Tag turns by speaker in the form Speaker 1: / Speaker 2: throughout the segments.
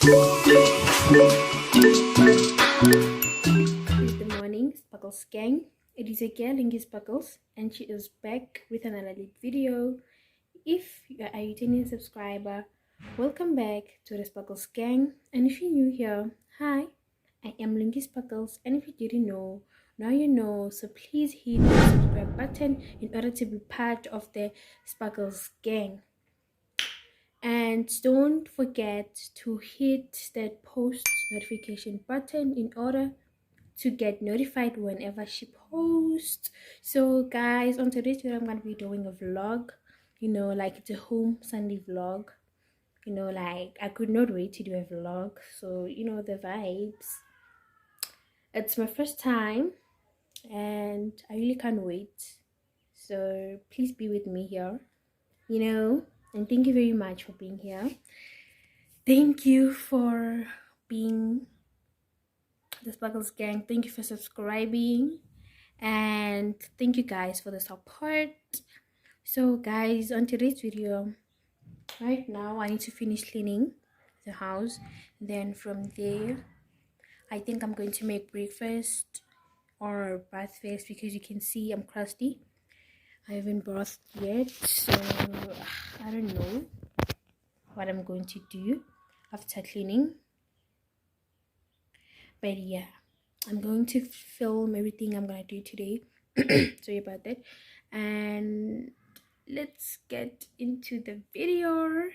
Speaker 1: Good morning, Sparkles gang. It is a girl, Linky Sparkles, and she is back with another lit video. If you are a returning subscriber, welcome back to the Sparkles gang. And if you're new here, hi, I am Linky Sparkles. And if you didn't know, now you know. So please hit that subscribe button in order to be part of the Sparkles gang. And don't forget to hit that post notification button in order to get notified whenever she posts. So guys, on today's video I'm going to be doing a vlog, like it's a home Sunday vlog. Like I could not wait to do a vlog, so the vibes. It's my first time and I really can't wait, so please be with me here, and thank you very much for being here. Thank you for being the Sparkles gang. Thank you for subscribing, and thank you guys for the support. So guys, on today's video, right now I need to finish cleaning the house. Then from there I think I'm going to make breakfast or breakfast, because you can see I'm crusty. I haven't brushed yet, so I don't know what I'm going to do after cleaning. But yeah, I'm going to film everything I'm gonna do today. Sorry about that. And let's get into the video.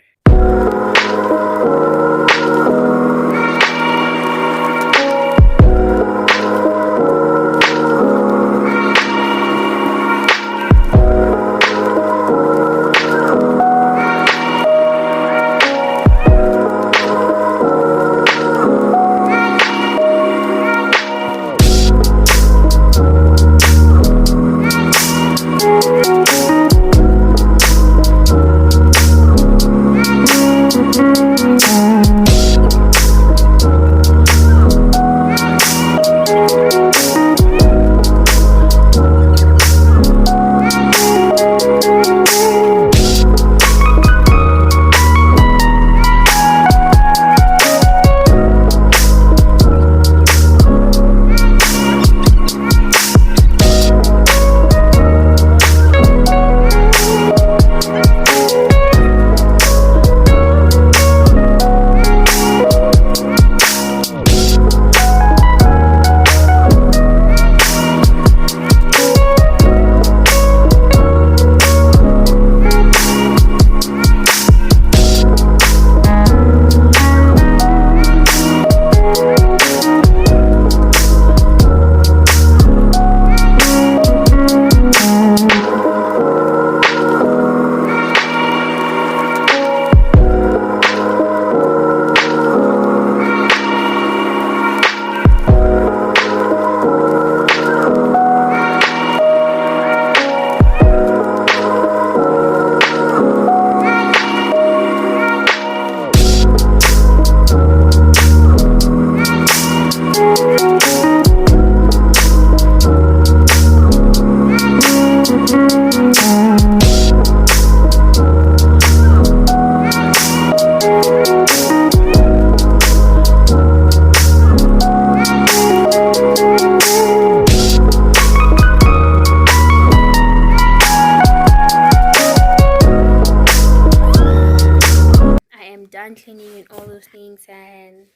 Speaker 1: Done cleaning and all those things, and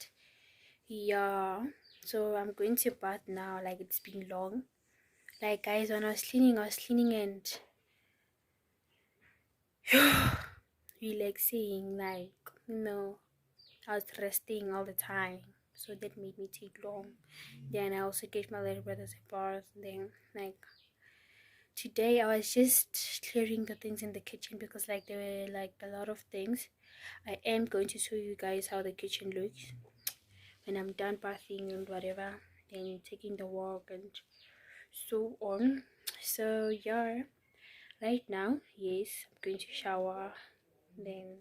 Speaker 1: yeah, so I'm going to bath now. Like, it's been long. Like guys, when I was cleaning and relaxing, like, I was resting all the time, so that made me take long. Then I also gave my little brothers a bath. Then, like, today I was just clearing the things in the kitchen, because like there were like a lot of things. I am going to show you guys how the kitchen looks when I'm done bathing and whatever, then taking the walk and so on. So yeah, right now, yes, I'm going to shower, then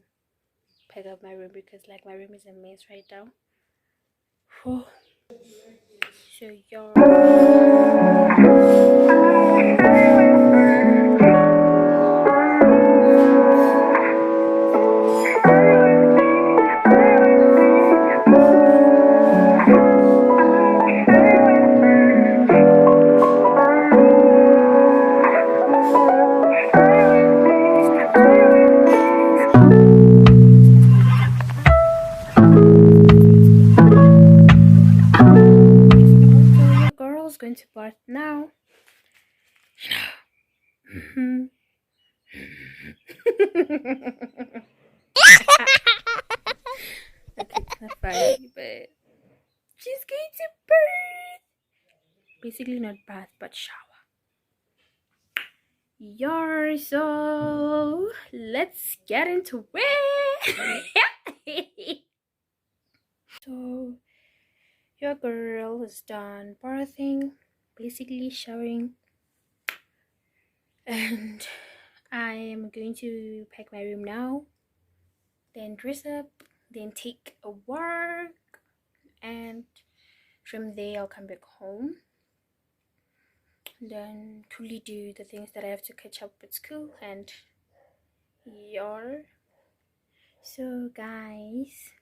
Speaker 1: pack up my room, because like my room is a mess right now. So yeah. Okay, it's not funny, but she's going to birth. Basically, not bath, but shower. So let's get into it. So your girl is done bathing, basically showering, and I am going to pack my room now, then dress up, then take a walk, and from there I'll come back home, then truly do the things that I have to catch up with school and your. So guys,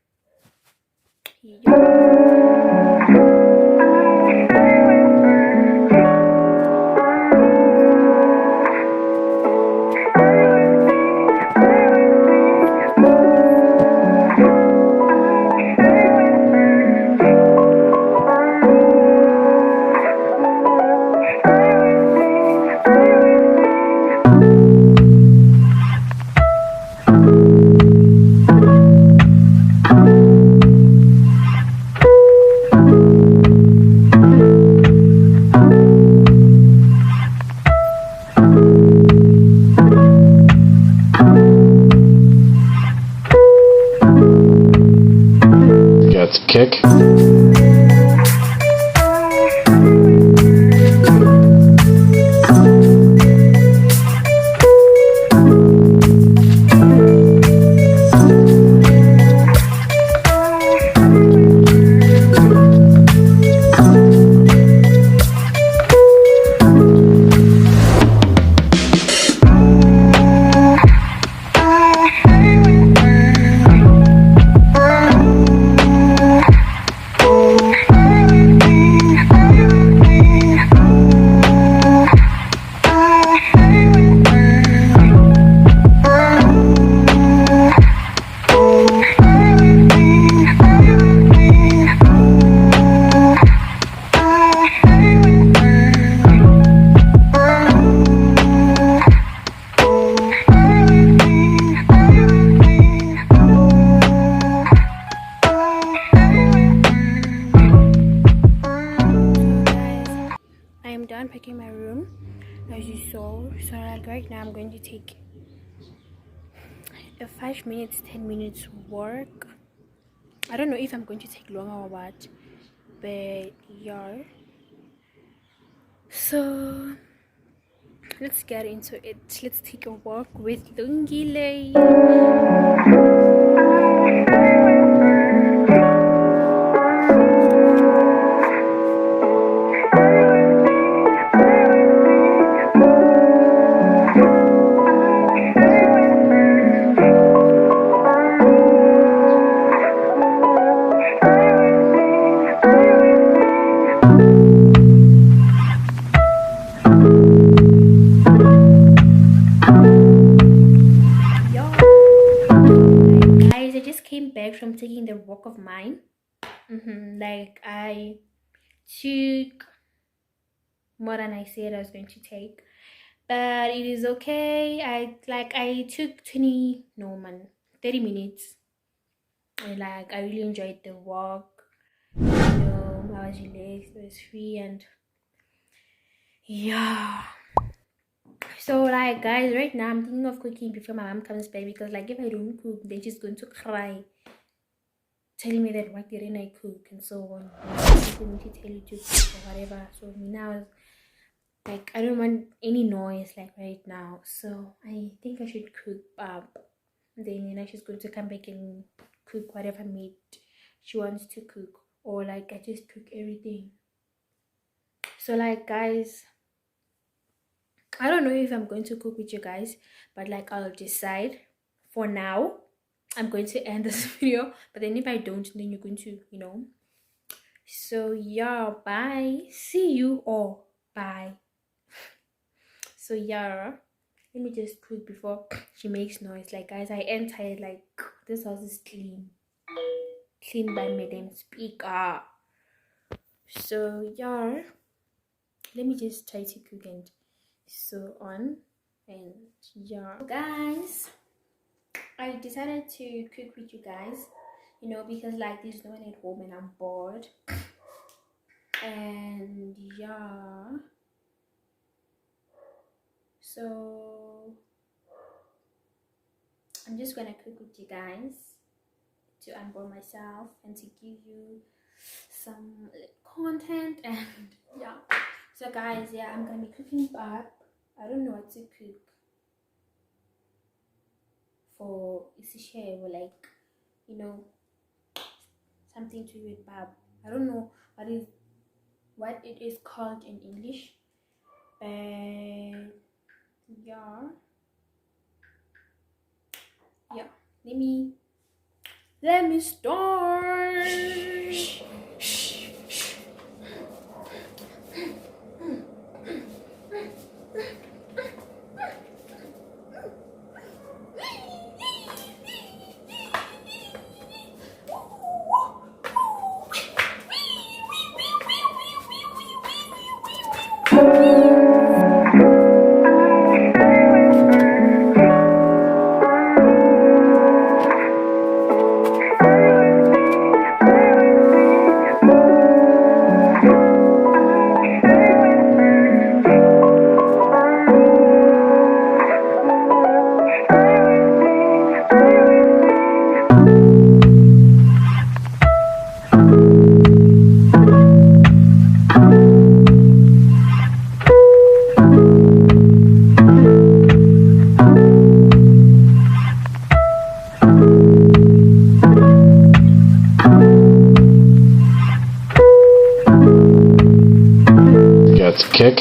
Speaker 2: Gets kick.
Speaker 1: done packing my room as you saw. So like right now I'm going to take a 5 minutes 10 minutes walk. I don't know if I'm going to take longer or what, but yeah, so let's get into it. Let's take a walk with Lungile. Back from taking the walk of mine. Like I took more than I said I was going to take, but it is okay. I took 30 minutes, and like I really enjoyed the walk. I was relaxed, I was free, and yeah. So like guys, right now I'm thinking of cooking before my mom comes back, because like if I don't cook then she's going to cry, telling me that why didn't I cook and so on. I'm going to tell you to cook or whatever. So now like I don't want any noise like right now. So I think I should cook up. Then she's going to come back and cook whatever meat she wants to cook. Or like I just cook everything. So like guys, I don't know if I'm going to cook with you guys, but like I'll decide. For now I'm going to end this video, but then if I don't, then you're going to so yeah, bye, see you, or bye. So yeah, let me just cook before she makes noise. Like guys, I am tired. Like this house is clean by Madam Speaker. So yeah, let me just try to cook and so on. And yeah guys, I decided to cook with you guys, you know, because like there's no one at home and I'm bored. And yeah, so I'm just gonna cook with you guys to unboard myself and to give you some content. And yeah, so guys, yeah, I'm gonna be cooking bab. I don't know what to cook for Isishe, or like, you know, something to do with bab. I don't know what it is called in English, but yeah, let me start.
Speaker 2: Kick.